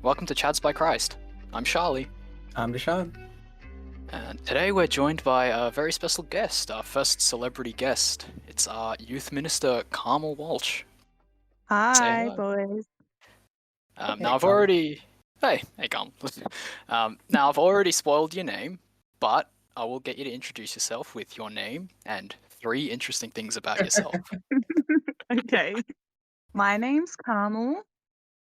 Welcome to Chads by Christ. I'm Shali, I'm Deshaun. and today we're joined by a very special guest, our first celebrity guest. It's our youth minister, Carmel Walsh. Say Hi, hi. boys. Now I've Carmel. already... Hey Carmel. Now I've already spoiled your name, but I will get you to introduce yourself with your name and 3 interesting things about yourself. Okay. My name's Carmel.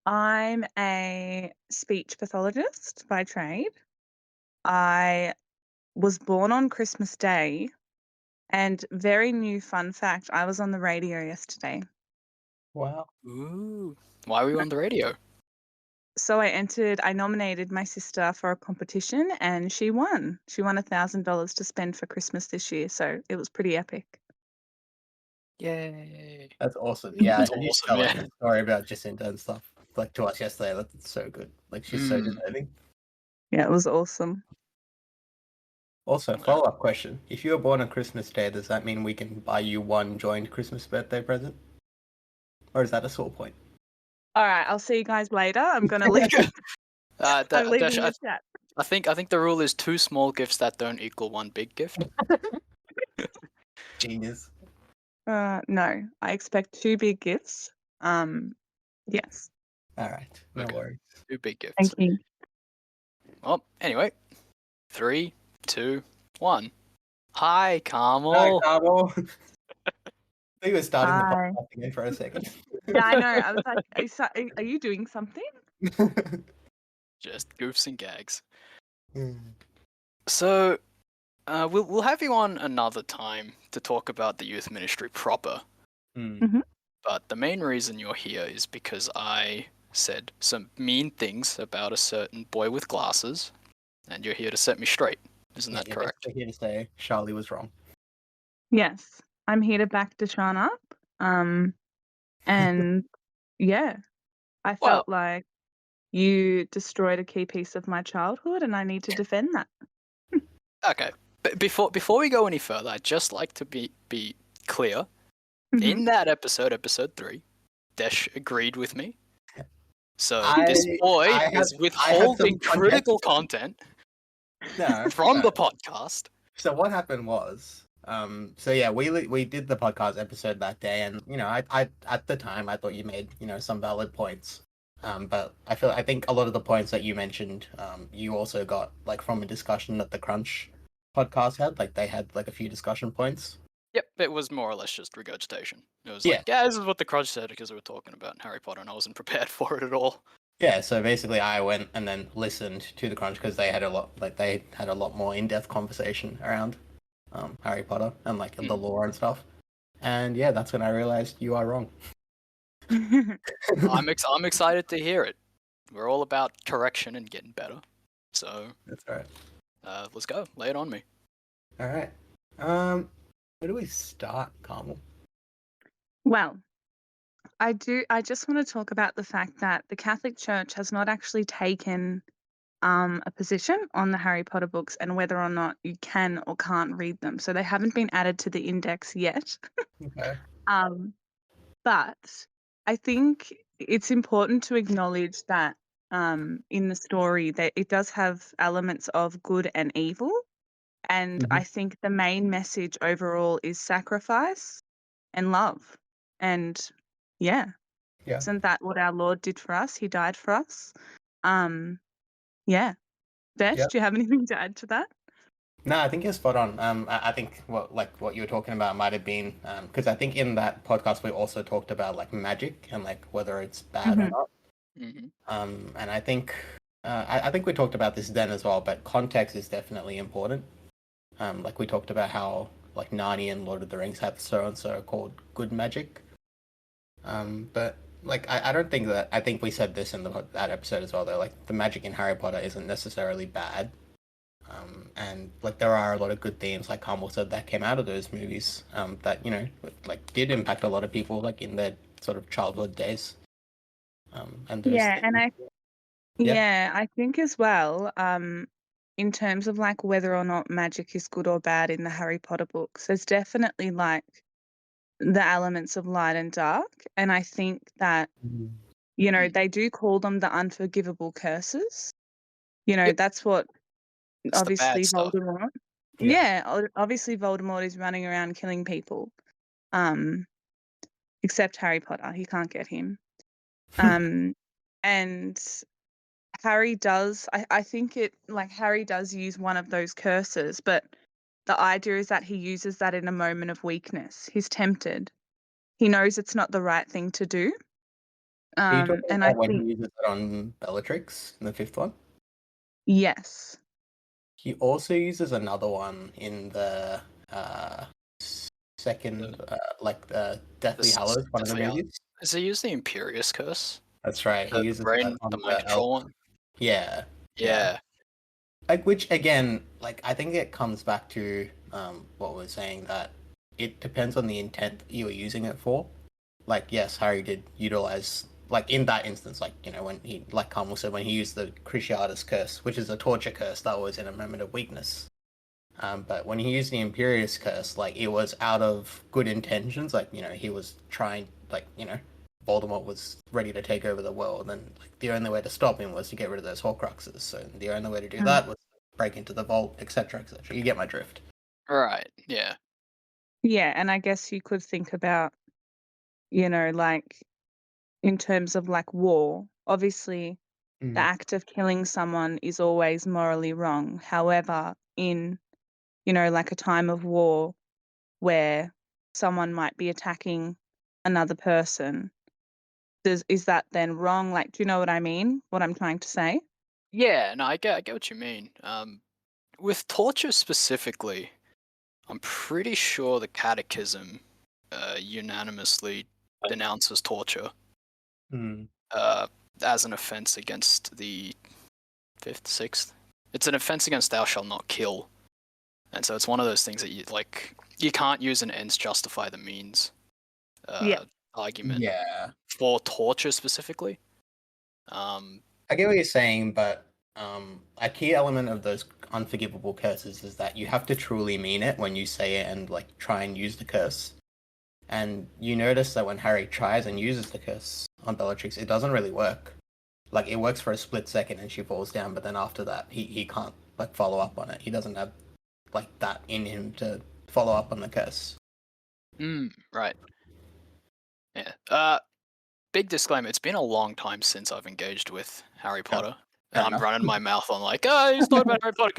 I'm a speech pathologist by trade. I was born on Christmas Day, and very new fun fact, I was on the radio yesterday. Wow. Ooh. Why were you on the radio? So I nominated my sister for a competition and she won. She won $1,000 to spend for Christmas this year, so it was pretty epic. Yay. That's awesome. Yeah, That's I heard you awesome, tell like yeah. the story about Jacinta and stuff like to us yesterday. That's so good. Like she's so deserving. Yeah, it was awesome. Also, Yeah. follow-up question. If you were born on Christmas Day, does that mean we can buy you one joint Christmas birthday present? Or is that a sore point? All right, I'll see you guys later. I'm going to leave. I'm leaving Desh, the chat. I think the rule is 2 small gifts that don't equal 1 big gift. Genius. No, I expect 2 big gifts. Yes. All right. No Okay. worries. 2 big gifts. Thank you. Well, anyway, 3, 2, 1. Hi, Carmel. Hi, Carmel. I think we're starting the Hi. podcast again for a second. Yeah, I know. I was like, are you doing something? Just goofs and gags. Hmm. So, we'll have you on another time to talk about the youth ministry proper. Hmm. But the main reason you're here is because I said some mean things about a certain boy with glasses, and you're here to set me straight. Isn't that Yeah, correct? basically here to say Charlie was wrong. Yes. I'm here to back Deshaun up. And yeah, I Well, felt like you destroyed a key piece of my childhood and I need to defend that. okay. But before we go any further, I'd just like to be clear. Mhm. In that episode 3, Desh agreed with me. So this I boy had is some withholding context. critical content No, from no. the podcast. So what happened was, so yeah, we did the podcast episode that day, and I at the time I thought you made some valid points, but I think a lot of the points that you mentioned, you also got like from a discussion that the Crunch podcast had, like they had like a few discussion points. Yep, it was more or less just regurgitation. It was Yeah. like, yeah, this is what the Crunch said because we were talking about Harry Potter and I wasn't prepared for it at all. Yeah, so basically I went and then listened to the Crunch because they had a lot more in-depth conversation around Harry Potter and like the lore and stuff. And yeah, that's when I realized you are wrong. I'm excited to hear it. We're all about correction and getting better. So That's right. let's go. Lay it on me. All right. Where do we start, Carmel? Well, I just want to talk about the fact that the Catholic Church has not actually taken a position on the Harry Potter books and whether or not you can or can't read them. So they haven't been added to the index yet. Okay. But I think it's important to acknowledge that in the story that it does have elements of good and evil. And I think the main message overall is sacrifice and love. And yeah, Yeah. isn't that what our Lord did for us? He died for us. Yeah. Desh, Yeah. do you have anything to add to that? No, I think you're spot on. I think what you were talking about might have been because I think in that podcast we also talked about like magic and like whether it's bad or not. And I think I think we talked about this then as well, but context is definitely important. Like we talked about how like Narnia and Lord of the Rings have so and so called good magic. But like I don't think that I think we said this in that episode as well though. Like the magic in Harry Potter isn't necessarily bad. And like there are a lot of good themes, like Carmel said, that came out of those movies that like did impact a lot of people like in their sort of childhood days. And those Yeah, things. and I think as well, in terms of like whether or not magic is good or bad in the Harry Potter books, there's definitely like the elements of light and dark. And I think that, You know, they do call them the unforgivable curses. You know, Yep. that's what It's the obviously bad stuff. Voldemort. Yeah. Obviously Voldemort is running around killing people. Except Harry Potter, he can't get him. And Harry does. I think Harry does use one of those curses, but the idea is that he uses that in a moment of weakness. He's tempted. He knows it's not the right thing to do. Are you talking And I about when think he uses it on Bellatrix in the fifth one? yes. He also uses another one in the second, like the Deathly Hallows, one of the Deathly Hallows. movies. Does he use the Imperious Curse? That's right. He The uses brain, that on the the mind control elf. one? Yeah. Yeah. Like, which again, like, I think it comes back to what we're saying, that it depends on the intent you were using it for. Like, yes, Harry did utilize, like, in that instance, like, you know, when he, like Carmel said, when he used the Cruciatus Curse, which is a torture curse that was in a moment of weakness. But when he used the Imperious Curse, like, it was out of good intentions. Like, you know, he was trying, like, you know, Voldemort was ready to take over the world, and like, the only way to stop him was to get rid of those Horcruxes. So the only way to do that was break into the vault, etc., etc. You get my drift. Right. Yeah. Yeah, and I guess you could think about, you know, like in terms of like war, obviously the act of killing someone is always morally wrong. However, in, you know, like a time of war where someone might be attacking another person, is that then wrong? Like, do you know what I mean? What I'm trying to say? Yeah. No, I get what you mean. With torture specifically, I'm pretty sure the Catechism unanimously denounces torture as an offense against the fifth, sixth. It's an offense against thou shalt not kill, and so it's one of those things that you can't use an ends justify the means Yeah. argument Yeah. for torture specifically. I get what you're saying, but a key element of those unforgivable curses is that you have to truly mean it when you say it and like try and use the curse. And you notice that when Harry tries and uses the curse on Bellatrix, it doesn't really work. Like, it works for a split second and she falls down, but then after that, he can't like follow up on it. He doesn't have like that in him to follow up on the curse. Right. Yeah. Big disclaimer, it's been a long time since I've engaged with Harry Potter. And I'm running my mouth on like, oh, he's talking about Harry Potter.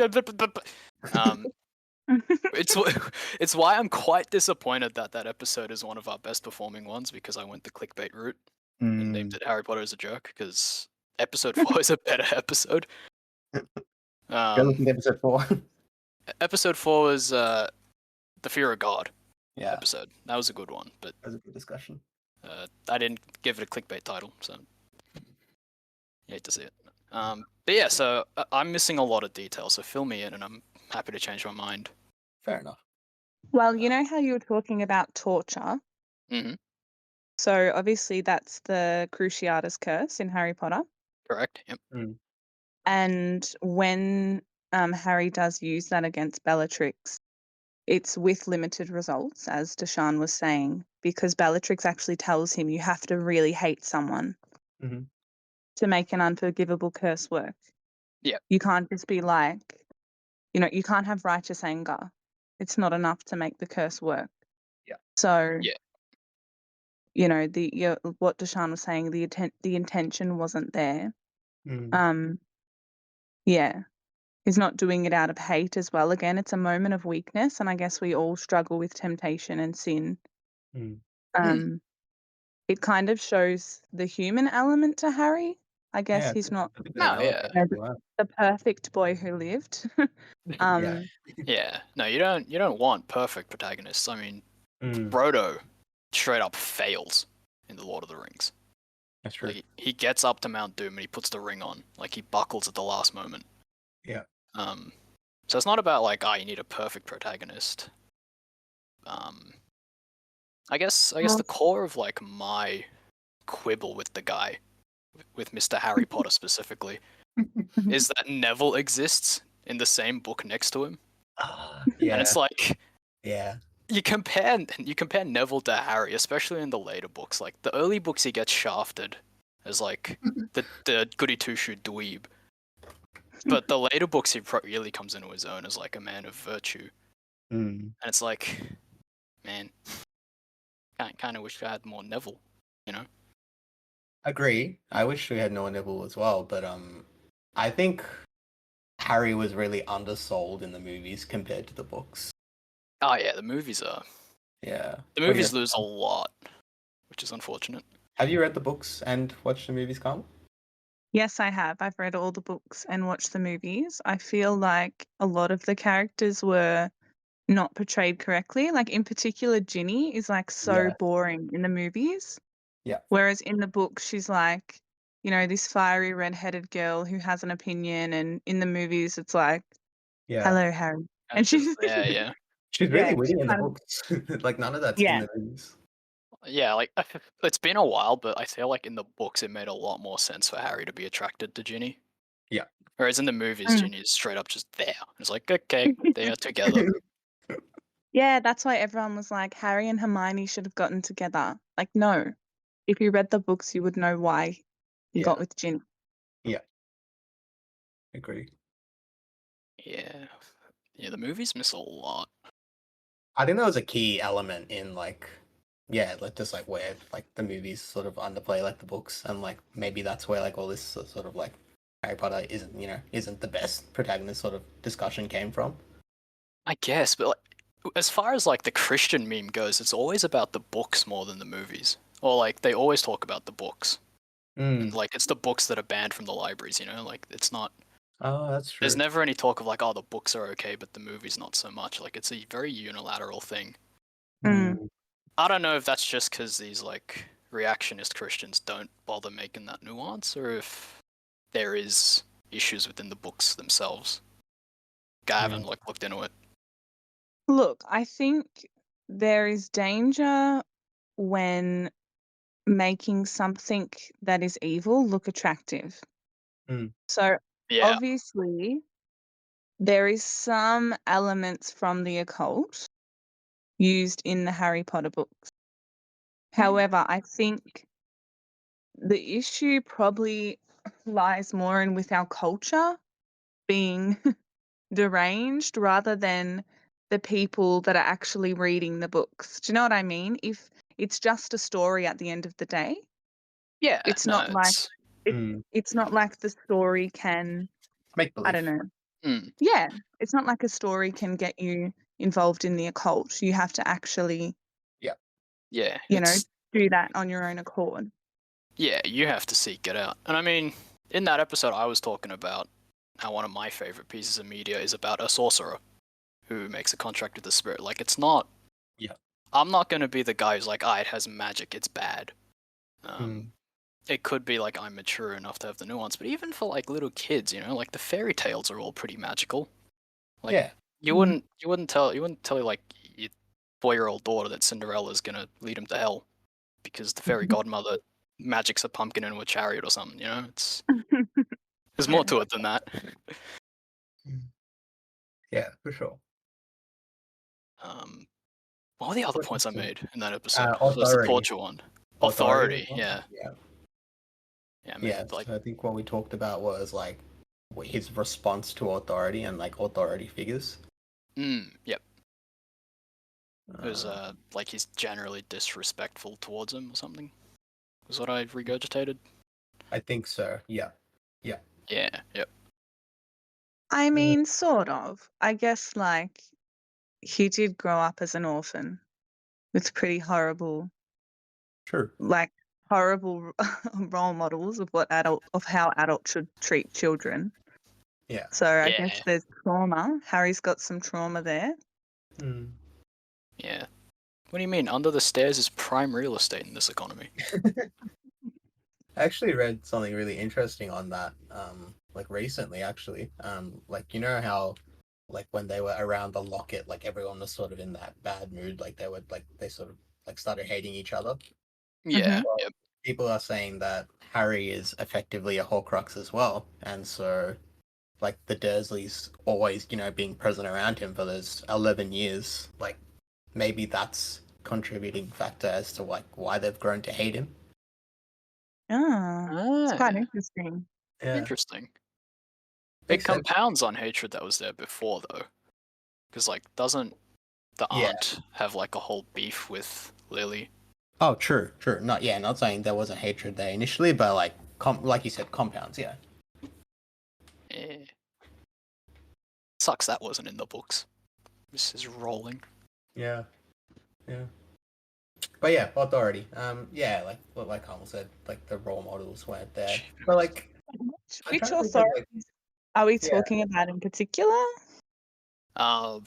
It's why I'm quite disappointed that that episode is one of our best performing ones, because I went the clickbait route and named it Harry Potter is a joke, because episode 4 is a better episode. Go listen to episode 4. Episode 4 was the Fear of God episode. That was a good one, but that was a good discussion. I didn't give it a clickbait title, so you hate to see it. But yeah, so I'm missing a lot of detail, so fill me in and I'm happy to change my mind. Fair enough. Well, you know how you were talking about torture? Mm-hmm. So obviously that's the Cruciatus Curse in Harry Potter. Correct, yep. And when Harry does use that against Bellatrix, it's with limited results, as Deshaun was saying, because Bellatrix actually tells him you have to really hate someone to make an unforgivable curse work. Yeah. You can't just be like, you know, you can't have righteous anger. It's not enough to make the curse work. Yeah. So, yeah. You know, what Deshaun was saying, the intention wasn't there. Yeah. He's not doing it out of hate as well. Again, it's a moment of weakness, and I guess we all struggle with temptation and sin. It kind of shows the human element to Harry. I guess he's not the perfect boy who lived. Yeah. No, you don't want perfect protagonists. I mean, Frodo straight up fails in The Lord of the Rings. That's true. Like, he gets up to Mount Doom and he puts the ring on. Like, he buckles at the last moment. Yeah. So it's not about like, you need a perfect protagonist. I guess the core of like my quibble with the guy, with Mr. Harry Potter specifically, is that Neville exists in the same book next to him. Yeah. And it's like, yeah. You compare Neville to Harry, especially in the later books. Like, the early books he gets shafted as like the goody two shoe dweeb. But the later books, he really comes into his own as like a man of virtue, and it's like, man, kind of wish I had more Neville, you know? Agree. I wish we had Noah Neville as well, but I think Harry was really undersold in the movies compared to the books. Oh yeah, the movies are. Yeah. The What do you movies reckon, lose a Carl? lot, which is unfortunate. Have you read the books and watched the movies, Carl? Yes, I have. I've read all the books and watched the movies. I feel like a lot of the characters were not portrayed correctly. Like in particular, Ginny is like so Yeah. boring in the movies. Yeah. Whereas in the book, she's like, you know, this fiery red-headed girl who has an opinion, and in the movies, it's like, Yeah. hello, Harry, and she's yeah. She's yeah, really witty she's in the kind of books. Like none of that's in yeah, the movies. Yeah, like it's been a while, but I feel like in the books it made a lot more sense for Harry to be attracted to Ginny. Yeah. Whereas in the movies, Mm. Ginny is straight up just there. It's like, okay, they are together. yeah. That's why everyone was like, Harry and Hermione should have gotten together. Like, no, if you read the books, you would know why he got Yeah. with Ginny. Yeah. Agree. Yeah, yeah. The movies miss a lot. I think that was a key element in like just like where like the movies sort of underplay like the books, and like maybe that's where like all this sort of like Harry Potter isn't the best protagonist sort of discussion came from. I guess, but like, as far as like the Christian meme goes, it's always about the books more than the movies. Or like they always talk about the books. And, like it's the books that are banned from the libraries, you know? Like it's not. Oh, that's true. There's never any talk of like, oh, the books are okay, but the movies not so much. Like it's a very unilateral thing. Mm. I don't know if that's just because these like reactionist Christians don't bother making that nuance, or if there is issues within the books themselves. I haven't like looked into it. Look, I think there is danger when making something that is evil look attractive. So Yeah, obviously there is some elements from the occult used in the Harry Potter books. However, I think the issue probably lies more in with our culture being deranged rather than the people that are actually reading the books. Do you know what I mean? If it's just a story at the end of the day, yeah. it's No, not like it's not like the story can make I believe. don't know. Yeah, it's not like a story can get you involved in the occult. You have to actually, yeah. you know, do that on your own accord. Yeah, you have to seek it out. And I mean, in that episode, I was talking about how one of my favorite pieces of media is about a sorcerer who makes a contract with the spirit. Like, it's not. Yeah. I'm not going to be the guy who's like, it has magic, it's bad. It could be like I'm mature enough to have the nuance, but even for like little kids, you know, like the fairy tales are all pretty magical. Like, you wouldn't tell like your 4-year-old daughter that Cinderella's gonna lead him to hell because the fairy godmother magics a pumpkin into a chariot or something. You know, there's more to it than that. Yeah, for sure. What were the other points I made in that episode? Authority. There's the torture one. Authority. Yeah. Yeah, like, so I think what we talked about was like his response to authority and like authority figures. Yep. It was like he's generally disrespectful towards him or something. Was what I regurgitated. I think so. Yeah. Yep. I mean, sort of. I guess like he did grow up as an orphan with pretty horrible, horrible role models of how adults should treat children. Yeah. So I guess there's trauma. Harry's got some trauma there. Yeah. What do you mean? Under the stairs is prime real estate in this economy. I actually read something really interesting on that, like recently actually. Like you know how like when they were around the locket, like everyone was sort of in that bad mood, like they sort of like started hating each other. Yeah. Well, people are saying that Harry is effectively a Horcrux as well, and so like the Dursleys always, being present around him for those 11 years, like maybe that's contributing factor as to like why they've grown to hate him. It's quite Ah, interesting. Yeah, interesting. It makes sense. compounds on hatred that was there before, though. Because, like, doesn't the Yeah. aunt have, like, a whole beef with Lily? Oh, true. Not saying there wasn't hatred there initially, but like, like you said, compounds. Yeah. Eh. Sucks that wasn't in the books. This is rolling. Yeah. But yeah, authority. Yeah, like Carmel said, like the role models weren't there. But like, I'm Which trying to think of, like, authorities are we yeah. talking about in particular? Oh,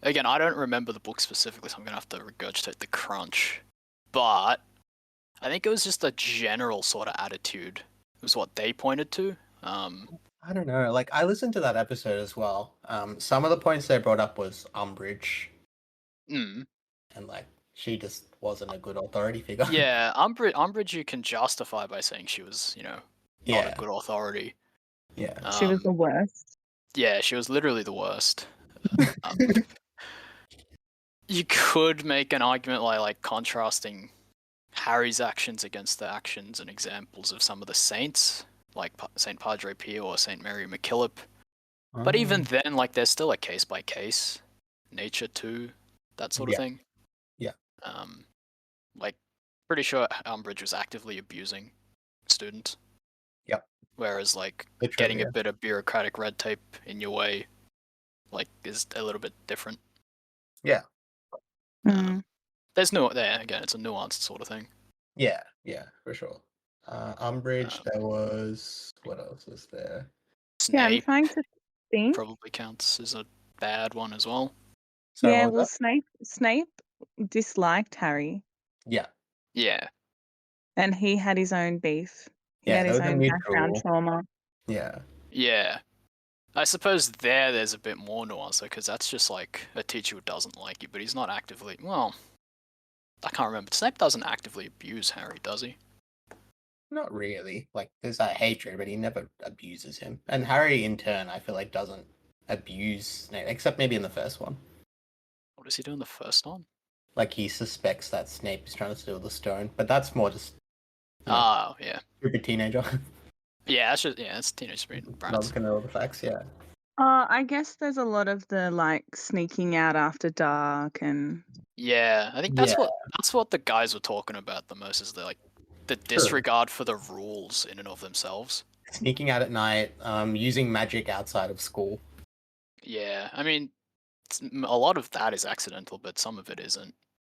again, I don't remember the book specifically, so I'm gonna have to regurgitate the crunch. But I think it was just a general sort of attitude. It was what they pointed to. I don't know. Like, I listened to that episode as well. Some of the points they brought up was Umbridge, mm, and like she just wasn't a good authority figure. yeah, Umbridge you can justify by saying she was, not Yeah. a good authority. Yeah. She was the worst. Yeah, she was literally the worst. You could make an argument like contrasting Harry's actions against the actions and examples of some of the saints, like Saint Padre Pio or Saint Mary MacKillop. But even then, like, there's still a case by case nature too, that sort of thing. Yeah. Like, pretty sure Umbridge was actively abusing students. Yep. Whereas, like, Literally, getting yeah. a bit of bureaucratic red tape in your way, like, is a little bit different. Yeah. There's no there again. It's a nuanced sort of thing. Yeah, for sure. Umbridge, there was, what else was there? Snape, Yeah, I'm trying to think. probably counts as a bad one as well. So Yeah, well, Snape disliked Harry, yeah, and he had his own beef. He Yeah, had that his was a own background mutual. trauma. Yeah. I suppose there's a bit more nuance because that's just like a teacher who doesn't like you, but he's not actively. Well, I can't remember. Snape doesn't actively abuse Harry, does he? Not really. Like, there's that hatred, but he never abuses him. And Harry, in turn, I feel like doesn't abuse Snape, except maybe in the first one. What does he do in the first one? Like, he suspects that Snape is trying to steal the stone, but that's more just Oh, yeah. stupid teenager. Yeah, that's just it's teenage spirit brats. Not gonna know the facts. Yeah. I guess there's a lot of the like sneaking out after dark and Yeah, I think that's what the guys were talking about the most is the disregard for the rules in and of themselves. Sneaking out at night, using magic outside of school. Yeah, I mean, a lot of that is accidental, but some of it isn't.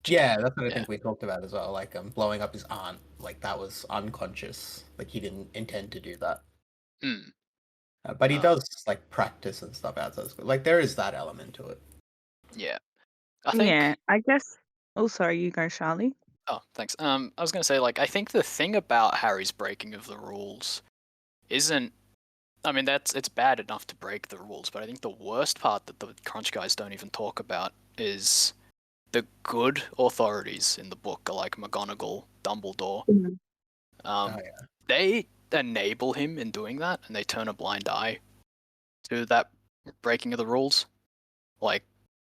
Yeah, that's what I think we talked about as well. Like, blowing up his aunt, like that was unconscious. Like he didn't intend to do that. But he does like practice and stuff outside of school. Like there is that element to it. Yeah, I think. Yeah, I guess. Oh, sorry, you go, Shali. Oh, thanks. I was gonna say, like, I think the thing about Harry's breaking of the rules isn't. I mean, it's bad enough to break the rules, but I think the worst part that the Crunch guys don't even talk about is the good authorities in the book are like McGonagall, Dumbledore. They enable him in doing that, and they turn a blind eye to that breaking of the rules. Like,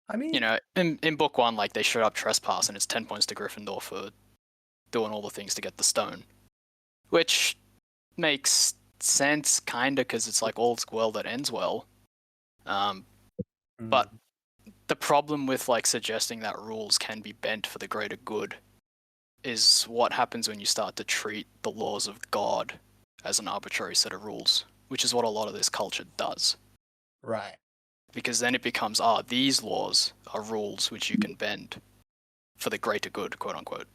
I mean, in book one, like they showed up trespass, and it's 10 points to Gryffindor for doing all the things to get the stone, which makes sense, kinda, because it's like all's well that ends well. But the problem with like suggesting that rules can be bent for the greater good is what happens when you start to treat the laws of God as an arbitrary set of rules, which is what a lot of this culture does. Right. Because then it becomes, these laws are rules which you can bend for the greater good, quote unquote.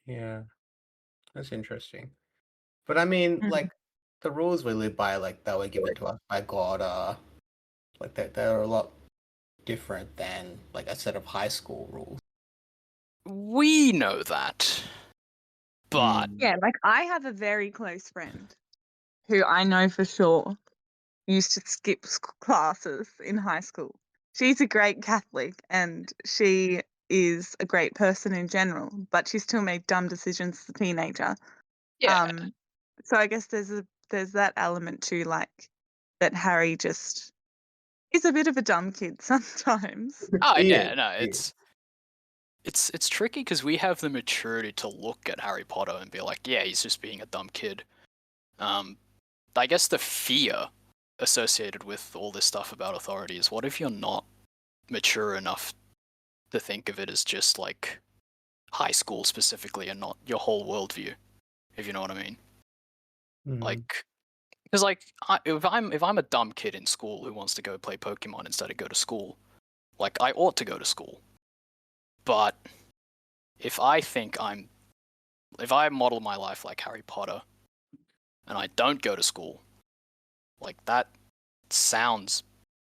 Yeah, that's interesting. But I mean, like the rules we live by, like that were given to us by God, are like they're a lot different than like a set of high school rules. We know that, but yeah, like I have a very close friend who I know for sure used to skip classes in high school. She's a great Catholic and she is a great person in general, but she still made dumb decisions as a teenager. Yeah. So I guess there's that element too, like that Harry just is a bit of a dumb kid sometimes. Oh yeah, no, it's it's tricky because we have the maturity to look at Harry Potter and be like, yeah, he's just being a dumb kid. I guess the fear associated with all this stuff about authority is, what if you're not mature enough to think of it as just like high school specifically and not your whole worldview, if you know what I mean? Like, because like if I'm a dumb kid in school who wants to go play Pokemon instead of go to school, like I ought to go to school. But if I model my life like Harry Potter and I don't go to school, like that sounds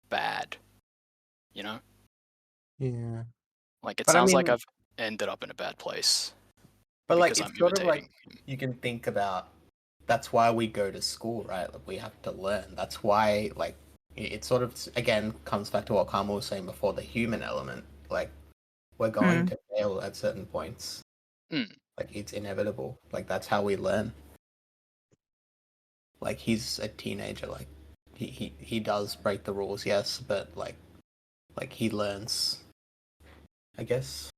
bad, you know? Yeah. Like it But I sounds like mean, I've ended up in a bad place but like because I'm it's sort of imitating like him. you can think about that's why we go to school, right? Like we have to learn. That's why like it sort of again comes back to what Carmel was saying before, the human element. Like we're going Mm. to fail at certain points. Mm. Like it's inevitable. Like that's how we learn. Like he's a teenager. Like he does break the rules, yes, but like he learns. I guess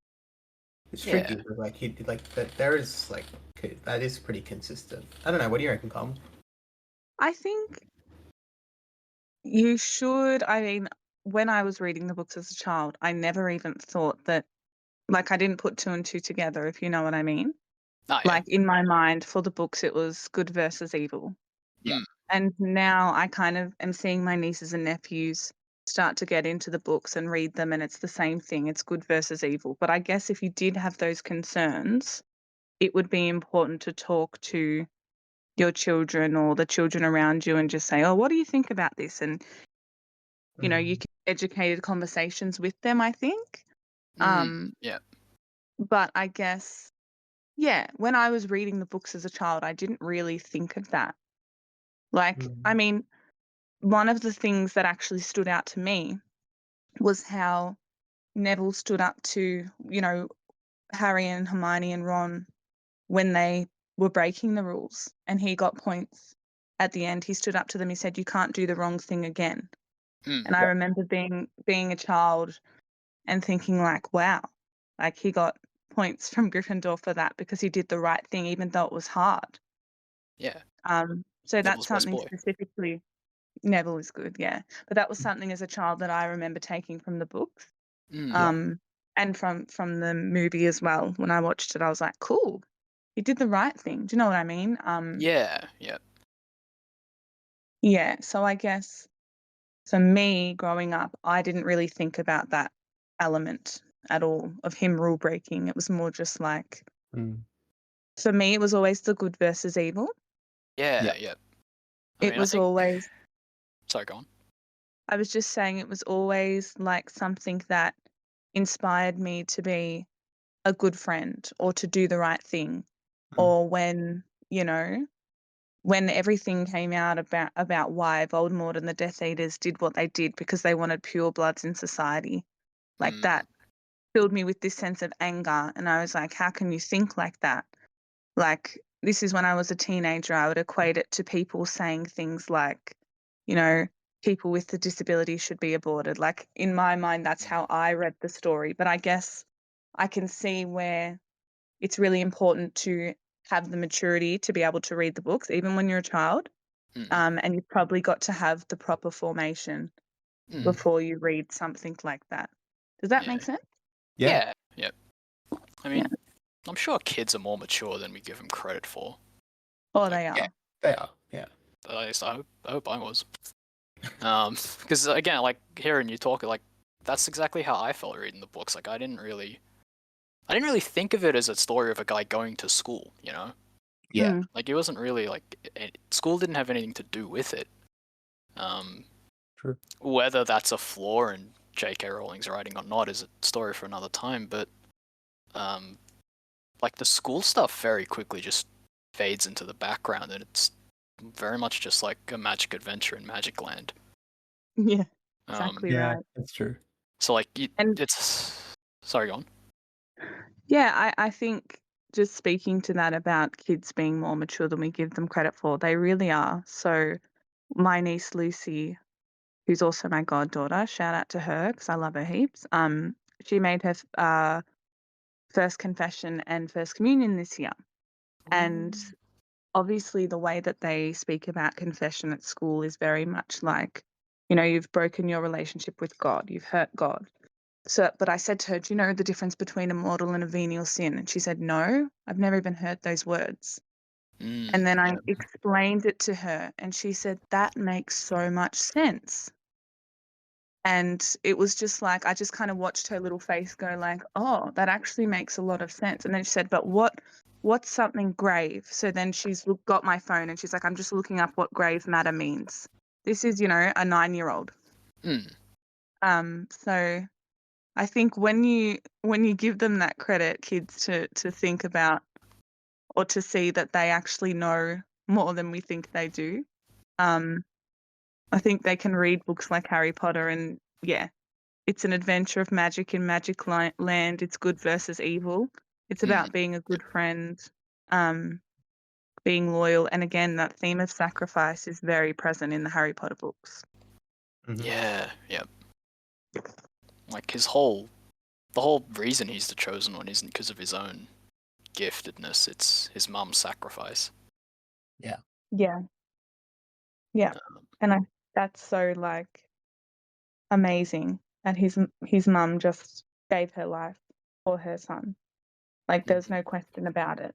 it's Yeah. tricky. But like he like that there is like that is pretty consistent. I don't know. What do you reckon, Carmel? I think you should. I mean, when I was reading the books as a child, I never even thought that, like, I didn't put two and two together, if you know what I mean. Oh yeah. Like, in my mind, for the books, it was good versus evil. Yeah. Mm. And now I kind of am seeing my nieces and nephews start to get into the books and read them, and it's the same thing. It's good versus evil. But I guess if you did have those concerns, it would be important to talk to your children or the children around you and just say, oh, what do you think about this? And, you can educated conversations with them, I think. Yeah. But I guess, yeah, when I was reading the books as a child, I didn't really think of that. Like, I mean, one of the things that actually stood out to me was how Neville stood up to, Harry and Hermione and Ron when they were breaking the rules, and he got points at the end. He stood up to them. He said, "You can't do the wrong thing again." And I Yeah. remember being a child and thinking like, wow, like he got points from Gryffindor for that because he did the right thing, even though it was hard. Yeah. So that's Neville's best something boy. specifically. Neville is good, yeah. But that was something as a child that I remember taking from the books, Yeah. and from the movie as well. When I watched it, I was like, cool, he did the right thing. Do you know what I mean? Yeah. Yeah. Yeah. So I guess for me, growing up, I didn't really think about that element at all of him rule breaking. It was more just like, for me, it was always the good versus evil. Yeah. Yeah. Yeah. I It mean, I was think. always, Sorry, go on. I was just saying, it was always like something that inspired me to be a good friend or to do the right thing. Or when everything came out about why Voldemort and the Death Eaters did what they did because they wanted pure bloods in society, like that filled me with this sense of anger. And I was like, how can you think like that? Like, this is when I was a teenager. I would equate it to people saying things like, you know, people with the disability should be aborted. Like, in my mind, that's how I read the story. But I guess I can see where it's really important to have the maturity to be able to read the books, even when you're a child. And you've probably got to have the proper formation before you read something like that. Does that Yeah. make sense? Yeah. Yeah. I Yeah. mean, I'm sure kids are more mature than we give them credit for. Oh, Like, they are. Yeah. They are. Yeah. At least I hope I was. Because again, like hearing you talk, like that's exactly how I felt reading the books. Like I didn't really think of it as a story of a guy going to school. You know, Yeah. Mm. like it wasn't really like school didn't have anything to do with it. True. Whether that's a flaw in J.K. Rowling's writing or not is a story for another time. But like the school stuff very quickly just fades into the background, and it's very much just like a magic adventure in Magic Land. Yeah, exactly Yeah, right. that's true. So like And it's sorry, go on. yeah, I think just speaking to that about kids being more mature than we give them credit for, they really are. So my niece Lucy, who's also my goddaughter, shout out to her because I love her heaps. She made her First Confession and First Communion this year. And obviously the way that they speak about confession at school is very much like, you've broken your relationship with God, you've hurt God. So, but I said to her, do you know the difference between a mortal and a venial sin? And she said, no, I've never even heard those words. And then I explained it to her, and she said, that makes so much sense. And it was just like, I just kind of watched her little face go like, oh, that actually makes a lot of sense. And then she said, but what's something grave? So then she's got my phone and she's like, I'm just looking up what grave matter means. This is, a 9-year-old. So I think when you give them that credit, kids, to think about or to see that they actually know more than we think they do, I think they can read books like Harry Potter and, yeah, it's an adventure of magic in magic land. It's good versus evil. It's about being a good friend, being loyal. And again, that theme of sacrifice is very present in the Harry Potter books. Yeah, yeah. Like the whole reason he's the chosen one isn't because of his own giftedness. It's his mum's sacrifice. Yeah. Yeah. Yeah. And that's so like amazing. And his mum just gave her life for her son. Like there's no question about it.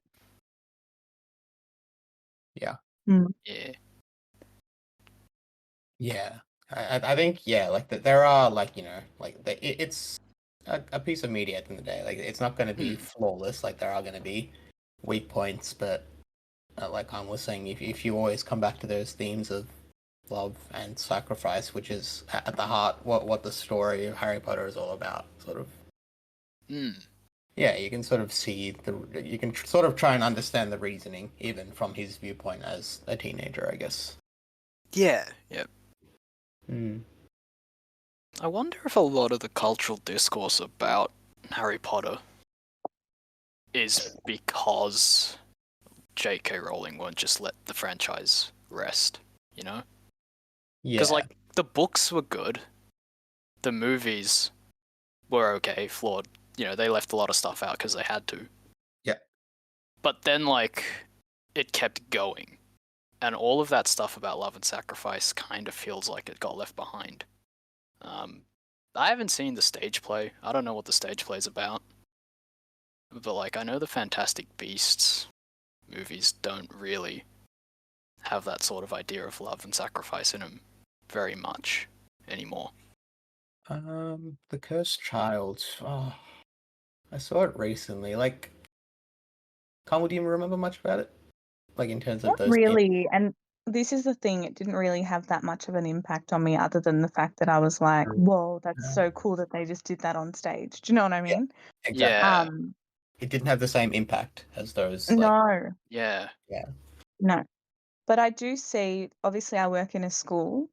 Yeah. Yeah. Yeah. I think, yeah, like there are, like, like it's a piece of media at the end of the day. Like, it's not going to be flawless. Like, there are going to be weak points, but like I was saying, if you always come back to those themes of love and sacrifice, which is at the heart what the story of Harry Potter is all about, sort of. Yeah, you can sort of see you can sort of try and understand the reasoning, even from his viewpoint as a teenager, I guess. Yeah. Yep. I wonder if a lot of the cultural discourse about Harry Potter is because J.K. Rowling won't just let the franchise rest, Yeah. Because, like, the books were good. The movies were okay, flawed. They left a lot of stuff out because they had to. Yeah. But then, like, it kept going. And all of that stuff about love and sacrifice kind of feels like it got left behind. I haven't seen the stage play. I don't know what the stage play is about. But, like, I know the Fantastic Beasts movies don't really have that sort of idea of love and sacrifice in them very much anymore. The Cursed Child. Oh, I saw it recently. Like, Carmel, do you remember much about it? Like, in terms of Not those really. And this is the thing, it didn't really have that much of an impact on me other than the fact that I was like, whoa, that's so cool that they just did that on stage. Do you know what I mean? Exactly. Yeah. It didn't have the same impact as those. No. Yeah. No. But I do see, obviously I work in a school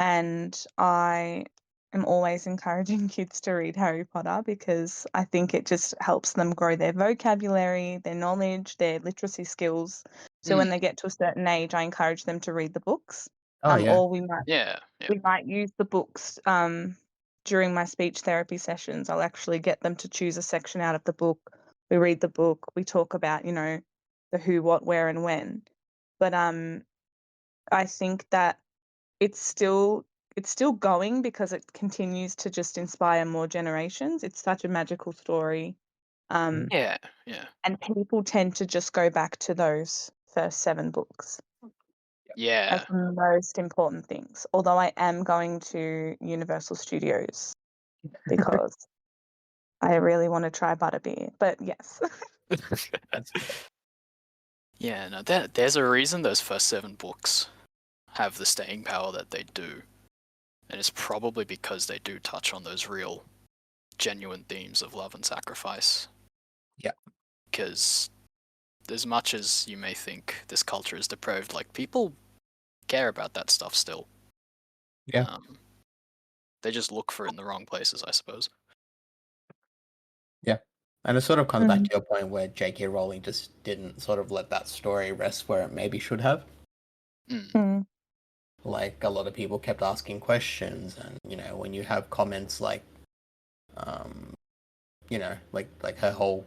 and I am always encouraging kids to read Harry Potter because I think it just helps them grow their vocabulary, their knowledge, their literacy skills. So when they get to a certain age, I encourage them to read the books. Or we might use the books during my speech therapy sessions. I'll actually get them to choose a section out of the book. We read the book. We talk about, the who, what, where, and when. But I think that it's still going because it continues to just inspire more generations. It's such a magical story. Yeah. And people tend to just go back to those first 7 books Yeah. as the most important things. Although I am going to Universal Studios because I really want to try butterbeer. But yes. Yeah, no, there's a reason those first 7 books have the staying power that they do. And it's probably because they do touch on those real, genuine themes of love and sacrifice. Yeah. Because as much as you may think this culture is depraved, like, people care about that stuff still. Yeah. They just look for it in the wrong places, I suppose. Yeah. And it sort of comes back to your point where J.K. Rowling just didn't sort of let that story rest where it maybe should have. Like, a lot of people kept asking questions, and when you have comments like like her whole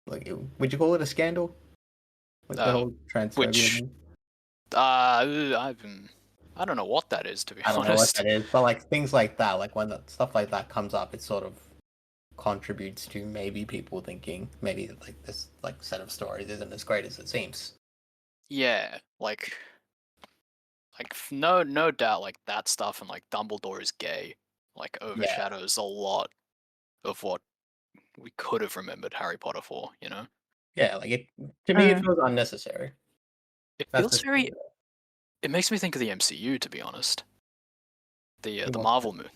would you call it a scandal? Like the whole transphobia Which thing? I don't know what that is, to be I don't know what honest. that is, but like things like that, like when stuff like that comes up, it sort of contributes to maybe people thinking maybe like this like set of stories isn't as great as it seems. Yeah, no doubt, like that stuff and like Dumbledore is gay, like Yeah, overshadows a lot of what we could have remembered Harry Potter for. yeah. Like to me, it Mm. feels unnecessary. It That's feels just very. It makes me think of the MCU, to be honest. The what. Marvel movie,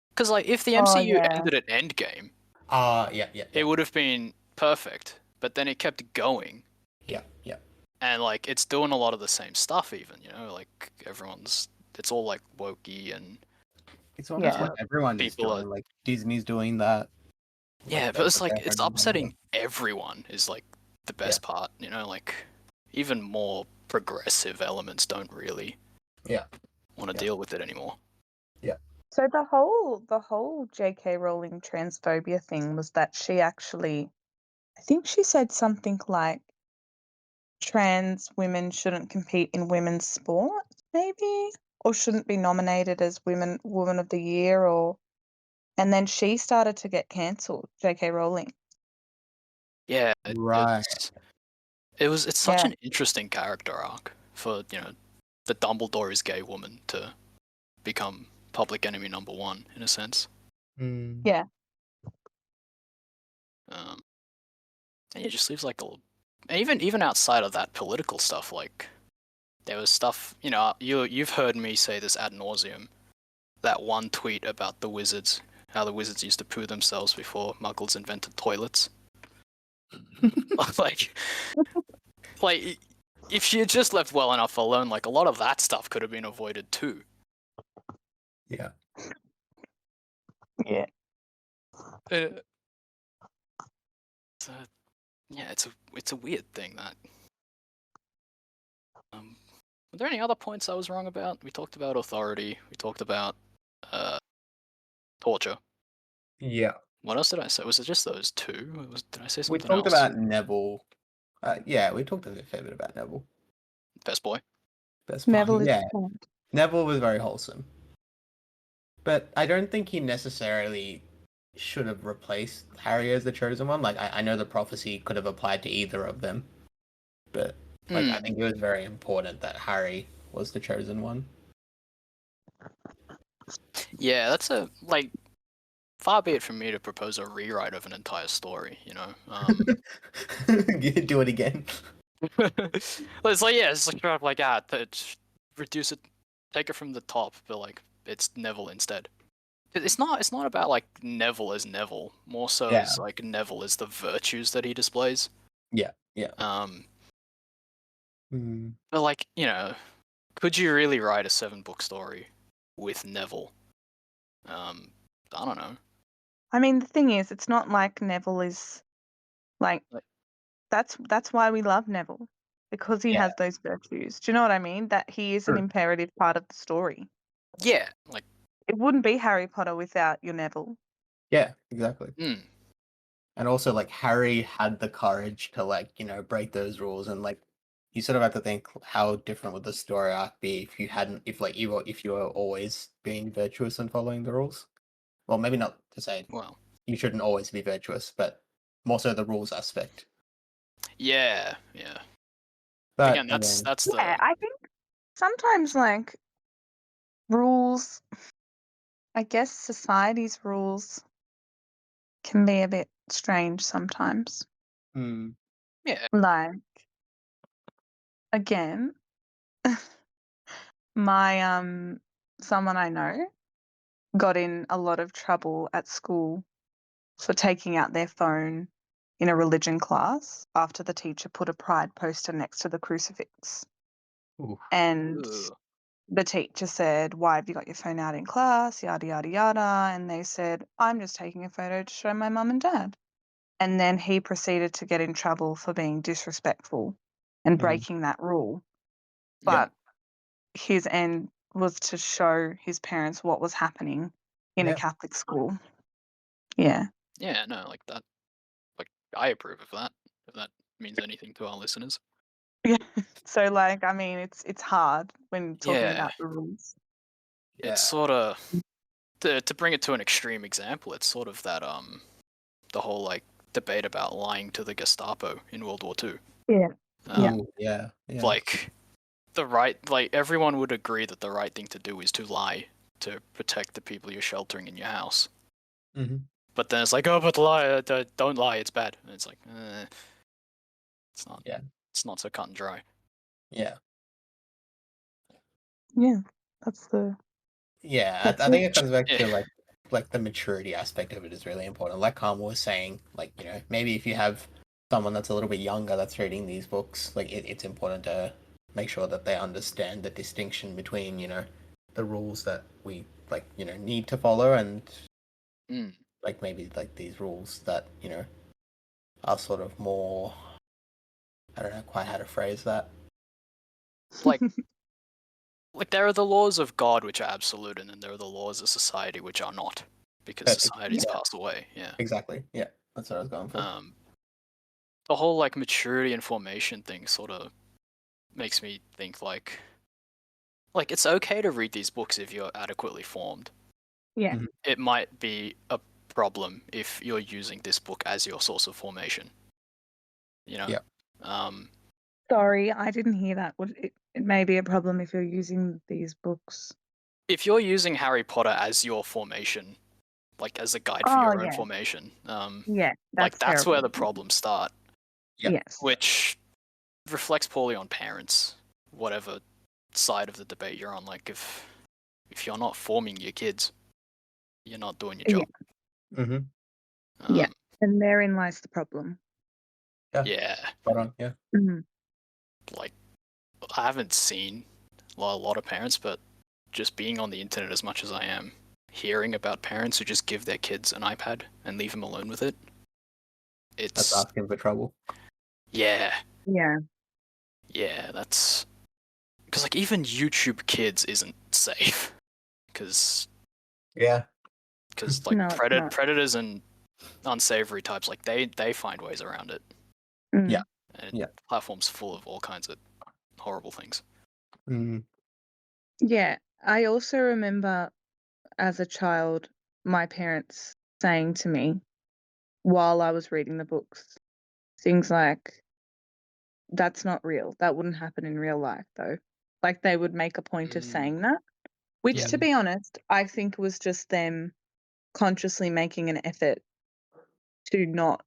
because like if the Oh MCU yeah. ended at Endgame, Yeah, it would have been perfect. But then it kept going, yeah. and like it's doing a lot of the same stuff. Even like it's all like wokey and It's almost Yeah. what everyone is people are. doing. Like Disney's doing that. Like Yeah, but that's it's what like they're it's heading into. upsetting everyone. Is like the Yeah, best part. Like even more progressive elements don't really yeah, want to yeah. deal with it anymore. Yeah. So the whole J.K. Rowling transphobia thing was that she actually, I think she said something like trans women shouldn't compete in women's sport, maybe, or shouldn't be nominated as woman of the year, and then she started to get cancelled, J.K. Rowling. Yeah, Right. it's such Yeah. an interesting character arc for the Dumbledore is gay woman to become public enemy number one in a sense. Mm. Yeah. And it just leaves like even outside of that political stuff, like there was stuff you've heard me say this ad nauseum. That one tweet about the wizards, how the wizards used to poo themselves before Muggles invented toilets. like like if she had just left well enough alone, like a lot of that stuff could have been avoided too. Yeah. Yeah. Uh, so, yeah, it's a weird thing that. Were there any other points I was wrong about? We talked about authority. We talked about torture. Yeah. What else did I say? Was it just those two? Did I say We something talked else? about Neville. Yeah, we talked a fair bit about Neville. Best boy. Best part. Neville is Yeah, point. Neville was very wholesome, but I don't think he necessarily should have replaced Harry as the chosen one. Like I know the prophecy could have applied to either of them, but like I think it was very important that Harry was the chosen one. Yeah, that's far be it from me to propose a rewrite of an entire story. Do it again. It's like it's like straight up like reduce it, take it from the top, but like it's Neville instead. It's not about like Neville as Neville, more so Yeah. as like Neville as the virtues that he displays. Yeah. But like could you really write a 7-book story with Neville? I don't know. I mean, the thing is, it's not like Neville is like that's why we love Neville, because he Yeah. has those virtues. Do you know what I mean? That he is an True. imperative part of the story. Yeah, like It wouldn't be Harry Potter without your Neville. Yeah, exactly. And also like Harry had the courage to break those rules, and like you sort of have to think how different would the story arc be if you hadn't if you were always being virtuous and following the rules. Well, maybe not to say well, you shouldn't always be virtuous, but more so the rules aspect. yeah. But Again, that's the Yeah, I think sometimes like rules, I guess society's rules can be a bit strange sometimes. yeah. Like again, my someone I know got in a lot of trouble at school for taking out their phone in a religion class after the teacher put a pride poster next to the crucifix. Ooh. And Ugh. the teacher said, "Why have you got your phone out in class?" Yada, yada, yada. And they said, "I'm just taking a photo to show my mum and dad." And then he proceeded to get in trouble for being disrespectful and breaking that rule. Yeah. But his end was to show his parents what was happening in a Yeah. Catholic school. Yeah. Yeah, no, like that. Like I approve of that. If that means anything to our listeners. Yeah. So like, I mean, it's hard when talking Yeah, about the rules. it's Yeah. sort of to bring it to an extreme example. It's sort of that the whole like debate about lying to the Gestapo in World War II. Yeah. Yeah. Ooh, yeah. Yeah. Like everyone would agree that the right thing to do is to lie to protect the people you're sheltering in your house. Mm-hmm. But then it's like, oh, but lie, don't lie, it's bad. And it's like, it's not. Yeah. It's not so cut and dry. Yeah. Yeah. That's Yeah. I think it comes back Yeah. to like the maturity aspect of it is really important. Like Carmel was saying, like, maybe if you have someone that's a little bit younger that's reading these books, like it's important to make sure that they understand the distinction between, the rules that we like, need to follow and like maybe like these rules that, are sort of more, I don't know quite how to phrase that. Like there are the laws of God which are absolute, and then there are the laws of society which are not, because Perfect. society's Yeah. passed away. Yeah. Exactly. Yeah. That's what I was going for. The whole like maturity and formation thing sort of makes me think like it's okay to read these books if you're adequately formed. Yeah. It might be a problem if you're using this book as your source of formation. Yeah. Sorry, I didn't hear that. It may be a problem if you're using these books. If you're using Harry Potter as your formation, like as a guide for Oh, your own yeah. formation, Yeah, like that's that's where terrible. the problems start. Yeah. Yes. Which reflects poorly on parents, whatever side of the debate you're on. Like if you're not forming your kids, you're not doing your job. Yeah. Mm-hmm. Yeah. And therein lies the problem. Yeah. Spot on. Yeah. Mm-hmm. Like I haven't seen a lot of parents, but just being on the internet as much as I am, hearing about parents who just give their kids an iPad and leave them alone with it. That's It's asking for trouble. Yeah. Yeah, that's because like even YouTube Kids isn't safe because Yeah. like No, it's not. predators and unsavory types, like they find ways around it. Mm. Yeah. And Yeah. platform's full of all kinds of horrible things. Mm. Yeah. I also remember as a child my parents saying to me while I was reading the books things like, that's not real. That wouldn't happen in real life though. Like they would make a point of saying that. Which Yeah. to be honest, I think was just them consciously making an effort to not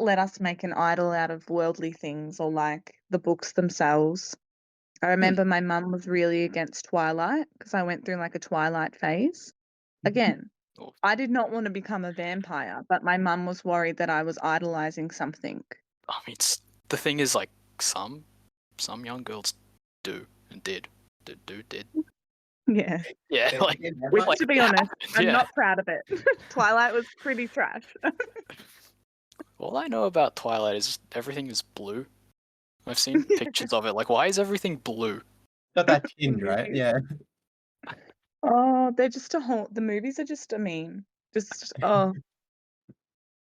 let us make an idol out of worldly things or like the books themselves. I remember my mum was really against Twilight because I went through like a Twilight phase. Again, Oh, I did not want to become a vampire, but my mum was worried that I was idolizing something. I mean, the thing is, like some young girls do and did. Yeah. Yeah, like Which, like to be honest, I'm yeah. not proud of it. Twilight was pretty trash. All I know about Twilight is everything is blue. I've seen pictures of it. Like, why is everything blue? Got that tinge, right? Yeah. Oh, they're just the movies are just a meme. Just, oh,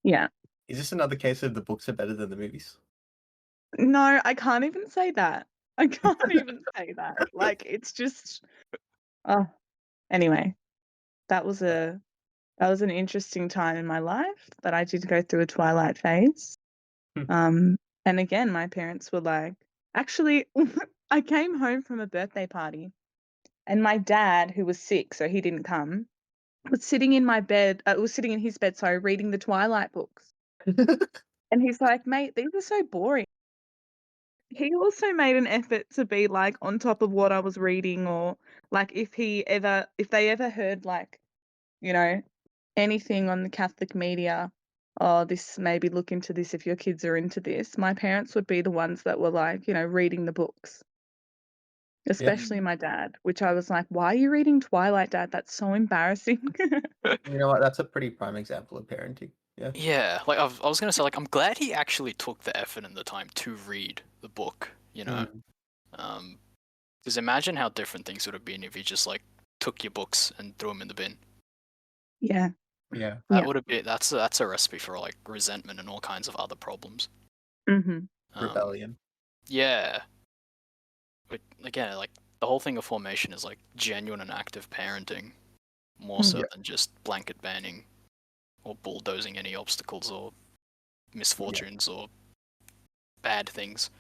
yeah. Is this another case of the books are better than the movies? No, I can't even say that. I can't even say that. Like, it's just, oh, anyway, that was an interesting time in my life that I did go through a Twilight phase. And again, my parents were like, actually, I came home from a birthday party and my dad, who was sick, so he didn't come, was sitting in my bed, was sitting in his bed, sorry, reading the Twilight books. And he's like, mate, these are so boring. He also made an effort to be like on top of what I was reading, or like if they ever heard like, you know, anything on the Catholic media, oh, this maybe look into this if your kids are into this. My parents would be the ones that were like, reading the books. Especially my dad, which I was like, why are you reading Twilight, Dad? That's so embarrassing. You know what? That's a pretty prime example of parenting. Yeah. Yeah, like I was gonna say, like I'm glad he actually took the effort and the time to read the book. Because imagine how different things would have been if he just like took your books and threw them in the bin. Yeah. Yeah. That Yeah. would have been that's a recipe for like resentment and all kinds of other problems. Mm-hmm. Rebellion. Yeah. But again, like the whole thing of formation is like genuine and active parenting, more so Yeah. than just blanket banning or bulldozing any obstacles or misfortunes or bad things.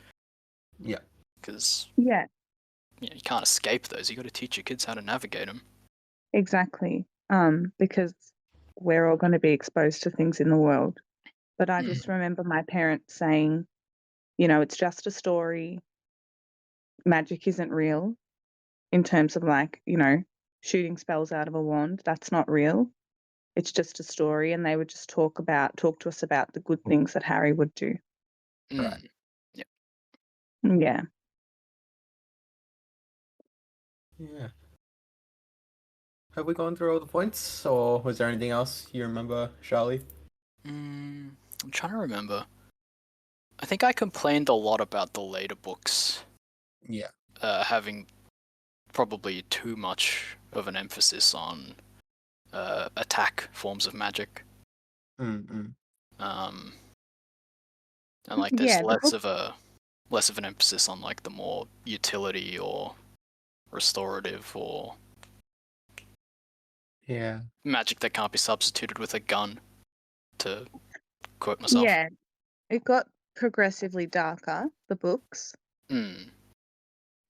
Yeah. Because Yeah, you can't escape those. You got to teach your kids how to navigate them. exactly. Because we're all going to be exposed to things in the world. But I just remember my parents saying, it's just a story. Magic isn't real in terms of like, shooting spells out of a wand. That's not real. It's just a story. And they would just talk to us about the good things that Harry would do. Right. Yeah. Yeah. Yeah. Have we gone through all the points, or was there anything else you remember, Shali? I'm trying to remember. I think I complained a lot about the later books. Yeah. Having probably too much of an emphasis on attack forms of magic. Mm-mm. And like there's Yeah, the book. less of an emphasis on like the more utility or restorative or Yeah. magic that can't be substituted with a gun, to quote myself. Yeah, it got progressively darker, the books.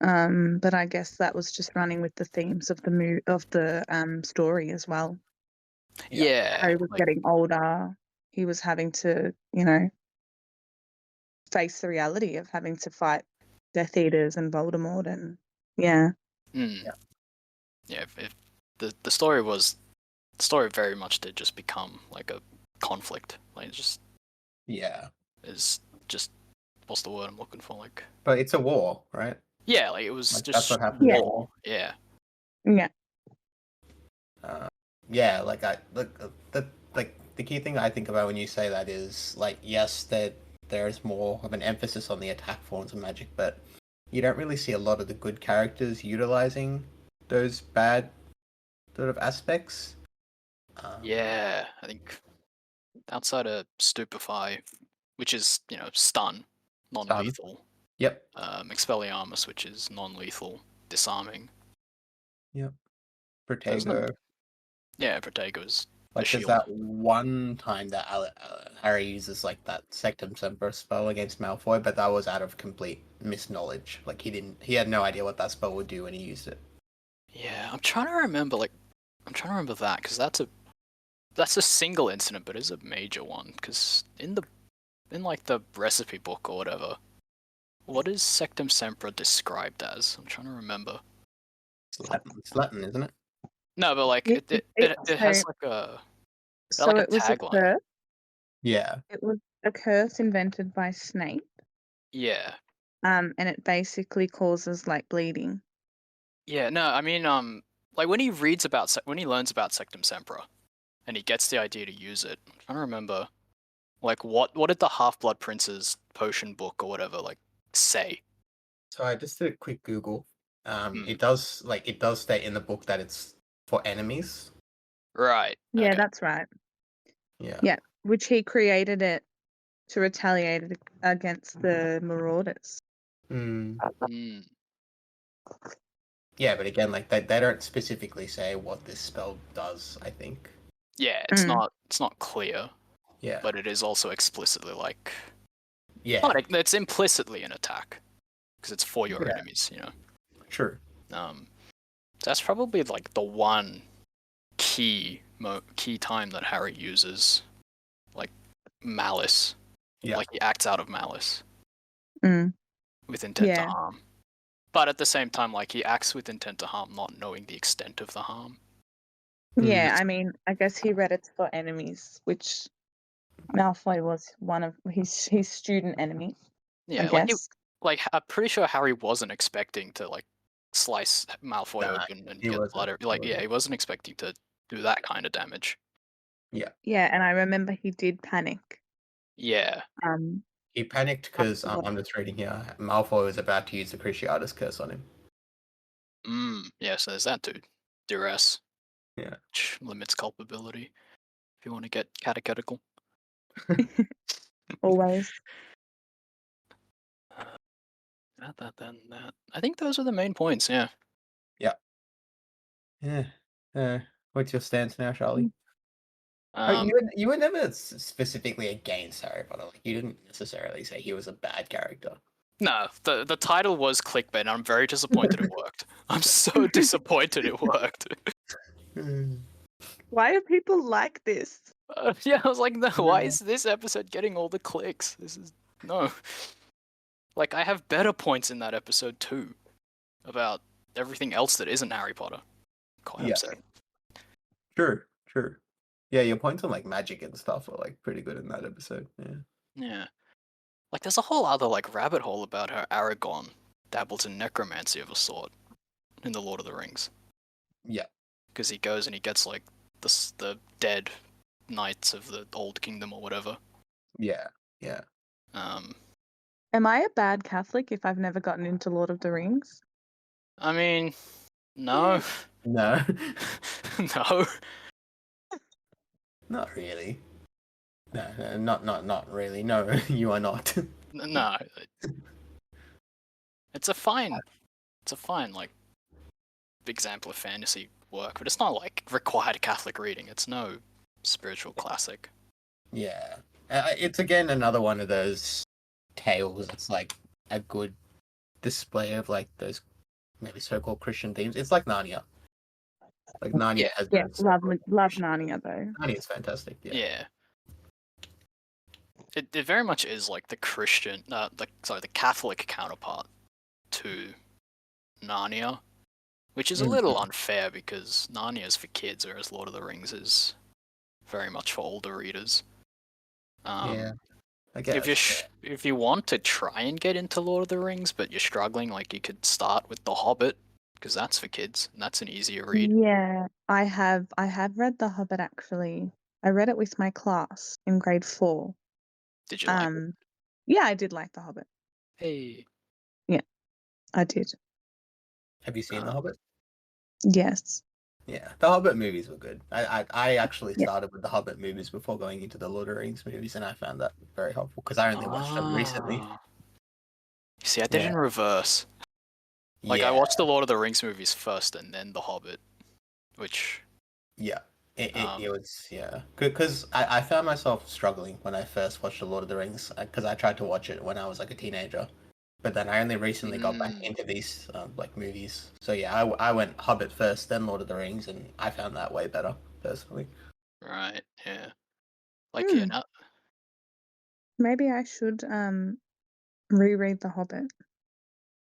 But I guess that was just running with the themes of the story as well. Yeah. Harry was Like, getting older. He was having to, face the reality of having to fight Death Eaters and Voldemort, and yeah. Yeah. If the story very much did just become like a conflict. Like, it just is just what's the word I'm looking for? Like, But it's a war, right? yeah, like it was Like, just that's what happened. Yeah. war. Yeah. Yeah. Yeah. Like the key thing I think about when you say that is like, yes, that there's more of an emphasis on the attack forms of magic, but you don't really see a lot of the good characters utilizing those bad sort of aspects. Yeah, I think outside of Stupefy, which is, stun, non-lethal. Yep. Expelliarmus, which is non-lethal, disarming. Yep. There's no, Protego. yeah, Protego is the Like, there's shield. that one time that Harry uses like that Sectum Sempra spell against Malfoy, but that was out of complete misknowledge. Like, he had no idea what that spell would do when he used it. Yeah, I'm trying to remember that, because that's a single incident, but it's a major one. Because in like the recipe book or whatever, what is Sectum Sempra described as? I'm trying to remember. It's Latin, isn't it? No, but like it has like a It was a tagline. curse. Yeah. It was a curse invented by Snape. Yeah. And it basically causes like bleeding. Yeah. No, I mean, like when he learns about Sectum Sempra, and he gets the idea to use it. I'm trying to remember, like what did the Half-Blood Prince's potion book or whatever like say? So I just did a quick Google. Hmm. It does state in the book that it's for enemies. Right. Yeah, Okay. that's right. Yeah. Yeah, which he created it to retaliate against the Marauders. Yeah, but again, like they don't specifically say what this spell does, I think. Yeah, it's not clear. Yeah. But it is also explicitly like it's implicitly an attack because it's for your enemies, True. That's probably like the one key time that Harry uses like malice. Yeah. Like he acts out of malice. Mm. With intent to harm. But at the same time, like he acts with intent to harm, not knowing the extent of the harm. Yeah, I mean, I guess he read it's for enemies, which Malfoy was one of his student enemies. Yeah, I guess. I'm pretty sure Harry wasn't expecting to like slice Malfoy open and get blood. He wasn't expecting to do that kind of damage. Yeah. Yeah, and I remember he did panic. Yeah. He panicked because I'm just reading here. Malfoy was about to use the Cruciatus curse on him. Yeah, so there's that dude. Duress. Yeah. Which limits culpability. if you want to get catechetical. Always. That. I think those are the main points. Yeah. Yeah. What's your stance now, Shali? Um, You were never specifically against Harry Potter. Like, you didn't necessarily say he was a bad character. no, the title was clickbait, and I'm very disappointed it worked. I'm so disappointed it worked. Why do people like this? Yeah, I was like, no, why Yeah. is this episode getting all the clicks? This is no. Like, I have better points in that episode too, about everything else that isn't Harry Potter. Quite Yeah. upset. True. Yeah, your points on like magic and stuff are like pretty good in that episode. Yeah. Yeah. Like, there's a whole other like rabbit hole about how Aragorn dabbles in necromancy of a sort in the Lord of the Rings. Yeah. Because he goes and he gets like the dead knights of the Old Kingdom or whatever. Yeah. Am I a bad Catholic if I've never gotten into Lord of the Rings? I mean, no. No. No. Not really. No, not really. No, you are not. No. It's a fine like example of fantasy work, but it's not like required Catholic reading. It's no spiritual classic. Yeah. It's again another one of those tales that's like a good display of like those maybe so-called Christian themes. It's like Narnia. Like Narnia Yeah. has Yeah, those love so-called love Christian- Narnia though. Narnia's fantastic. Yeah. Yeah. It very much is like the Christian, the Catholic counterpart to Narnia, which is a little unfair because Narnia is for kids, whereas Lord of the Rings is very much for older readers. Yeah. I guess. If you want to try and get into Lord of the Rings, but you're struggling, like you could start with The Hobbit because that's for kids and that's an easier read. Yeah, I have read The Hobbit actually. I read it with my class in grade 4. Did you like it? Yeah, I did like The Hobbit. Hey. Yeah, I did. Have you seen The Hobbit? Yes. Yeah, the Hobbit movies were good. I actually Yeah. started with the Hobbit movies before going into the Lord of the Rings movies, and I found that very helpful because I only watched them recently. You see, I did it in reverse. Like, yeah, I watched the Lord of the Rings movies first and then The Hobbit, which... yeah, it was because I found myself struggling when I first watched the Lord of the Rings because I tried to watch it when I was like a teenager, but then I only recently got back into these like movies. So yeah, I went Hobbit first, then Lord of the Rings, and I found that way better personally. Right, yeah. Like, yeah, now... Maybe I should reread The Hobbit.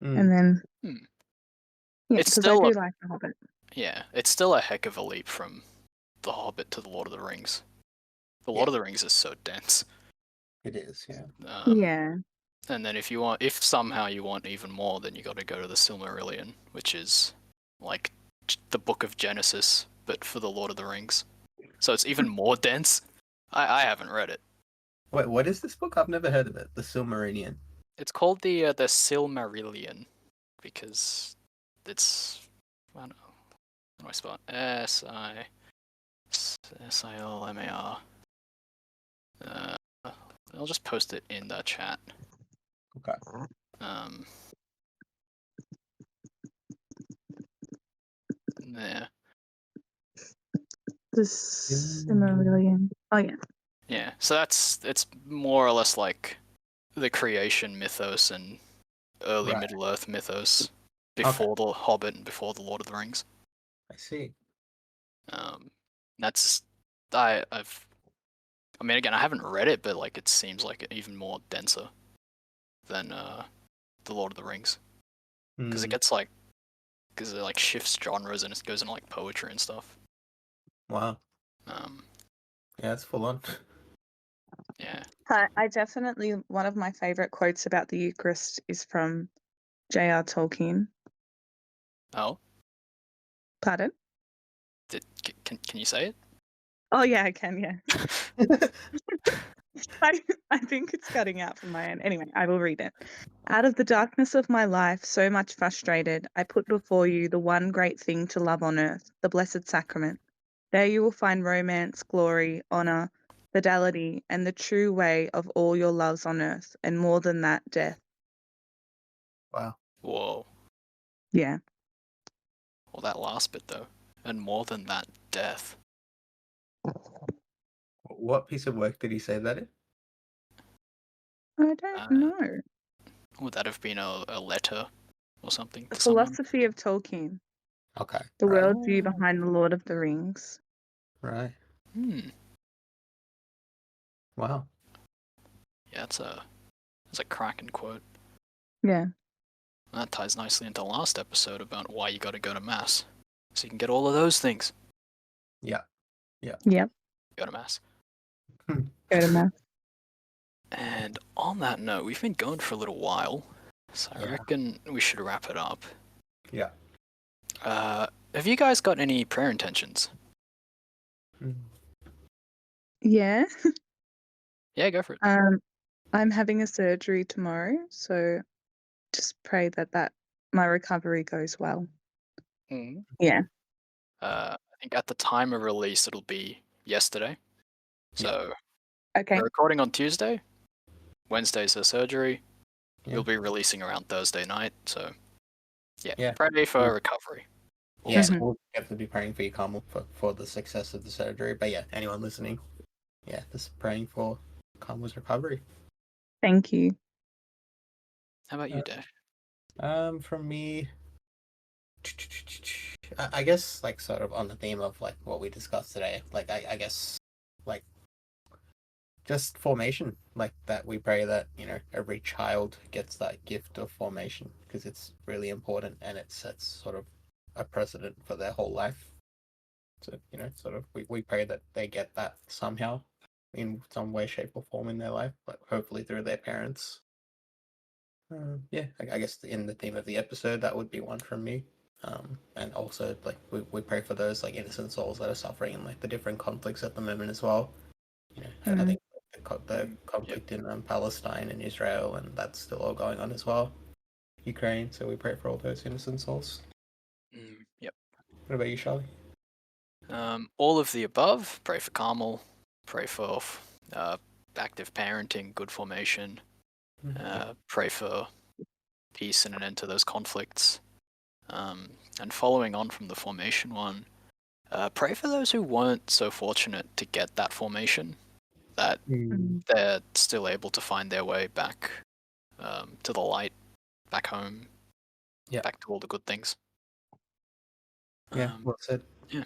And then yeah, It's because I still do a- like The Hobbit. Yeah, it's still a heck of a leap from The Hobbit to The Lord of the Rings. The Lord of the Rings is so dense. It is, yeah. Yeah. And then if somehow you want even more, then you got to go to the Silmarillion, which is like the Book of Genesis, but for the Lord of the Rings. So it's even more dense. I haven't read it. Wait, what is this book? I've never heard of it. The Silmarillion. It's called the Silmarillion because it's I don't know. How do I spell it? Silmar. I'll just post it in the chat. Okay. There. The Silmarillion. Oh yeah. Yeah. So it's more or less like the creation mythos and early Middle Earth mythos before the Hobbit and before the Lord of the Rings. I see. That's I mean, again, I haven't read it, but like it seems like even more denser than the Lord of the Rings because it shifts genres and it goes into like poetry and stuff. Wow. Yeah, it's full on. Yeah. I definitely, one of my favorite quotes about the Eucharist is from J.R. Tolkien. Oh. Pardon? Can you say it? Oh yeah, I can. Yeah. I think it's cutting out from my end. Anyway, I will read it. Out of the darkness of my life, so much frustrated, I put before you the one great thing to love on earth, the Blessed Sacrament. There you will find romance, glory, honor, fidelity, and the true way of all your loves on earth, and more than that, death. Wow. Whoa. Yeah. Well, that last bit though, and more than that, death. What piece of work did he say that in? I don't know. Would that have been a letter or something The to someone? philosophy of Tolkien. Okay. The right. worldview behind the Lord of the Rings. Right. Hmm. Wow. Yeah, that's a cracking quote. Yeah. That ties nicely into last episode about why you got to go to mass, so you can get all of those things. Yeah. Yep. Go to mass. Go to math. And on that note, we've been going for a little while, so I Yeah. reckon we should wrap it up. Yeah. Have you guys got any prayer intentions? Yeah. Yeah, go for it. I'm having a surgery tomorrow, so just pray that my recovery goes well. Mm-hmm. Yeah. I think at the time of release, it'll be yesterday. So Okay. we're recording on Tuesday. Wednesday's her surgery. Yeah. We'll be releasing around Thursday night. So Yeah. pray for recovery. Yeah, Mhm. we'll definitely be praying for you, Carmel, for the success of the surgery. But yeah, anyone listening, yeah, just praying for Carmel's recovery. Thank you. How about you, Desh? From me, I guess like sort of on the theme of like what we discussed today, like I guess like just formation, like that we pray that, you know, every child gets that gift of formation because it's really important and it sets sort of a precedent for their whole life. So, you know, sort of we pray that they get that somehow in some way, shape, or form in their life, but hopefully through their parents. Yeah, I guess in the theme of the episode, that would be one from me. And also, like, we pray for those, like, innocent souls that are suffering in, like, the different conflicts at the moment as well. You know, I think the conflict in Palestine and Israel, and that's still all going on as well. Ukraine, so we pray for all those innocent souls. Yep. What about you, Shali? All of the above. Pray for Carmel. Pray for active parenting, good formation. Pray for peace and an end to those conflicts. And following on from the formation one, pray for those who weren't so fortunate to get that formation, that they're still able to find their way back to the light, back home, back to all the good things. Yeah, well said. Yeah.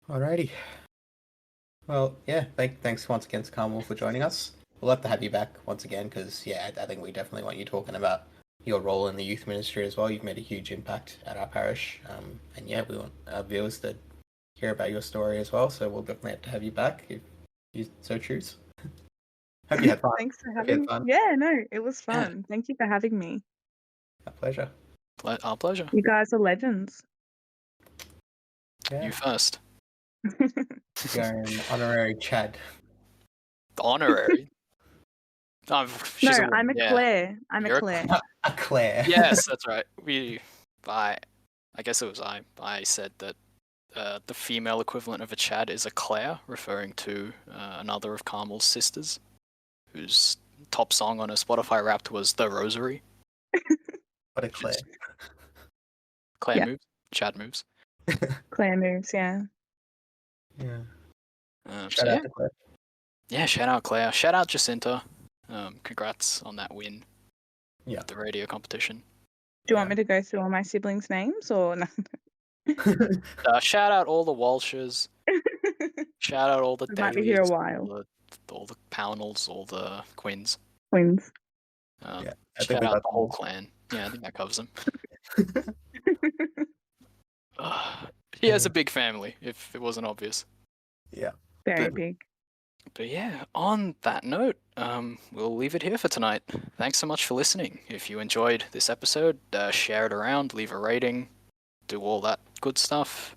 Alrighty. Well, yeah, thanks once again to Carmel for joining us. We'll have to have you back once again because, yeah, I think we definitely want you talking about your role in the youth ministry as well. You've made a huge impact at our parish. And yeah, we want our viewers to hear about your story as well. So we'll definitely have to have you back if you so choose. Hope you had fun. Thanks for having me. Yeah, no, it was fun. Yeah. Thank you for having me. A pleasure. Our pleasure. You guys are legends. Yeah. You first. You're an honorary Chad. Honorary? No, I'm a Claire. I'm a Claire. A Claire. Yes, that's right. I guess it was I said that the female equivalent of a Chad is a Claire, referring to another of Carmel's sisters, whose top song on her Spotify Wrapped was The Rosary. What a Claire. Claire moves. Chad moves. Claire moves, yeah. Yeah. Shout out to Claire. Yeah, shout out Claire. Shout out Jacinta. Congrats on that win. Yeah. The radio competition. Do you want me to go through all my siblings' names or no? Shout out all the Walshes. Shout out all the Davies. Might be here a while. All the Pownells, all the Quins. Quins. Yeah, shout out the whole clan. Yeah, I think that covers them. He has a big family, if it wasn't obvious. Yeah. Very big. But yeah, on that note, we'll leave it here for tonight. Thanks so much for listening. If you enjoyed this episode, share it around, leave a rating, do all that good stuff.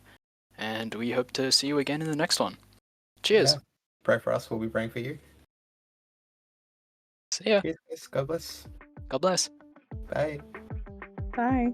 And we hope to see you again in the next one. Cheers. Yeah. Pray for us. We'll be praying for you. See ya. Cheers. God bless. God bless. Bye. Bye.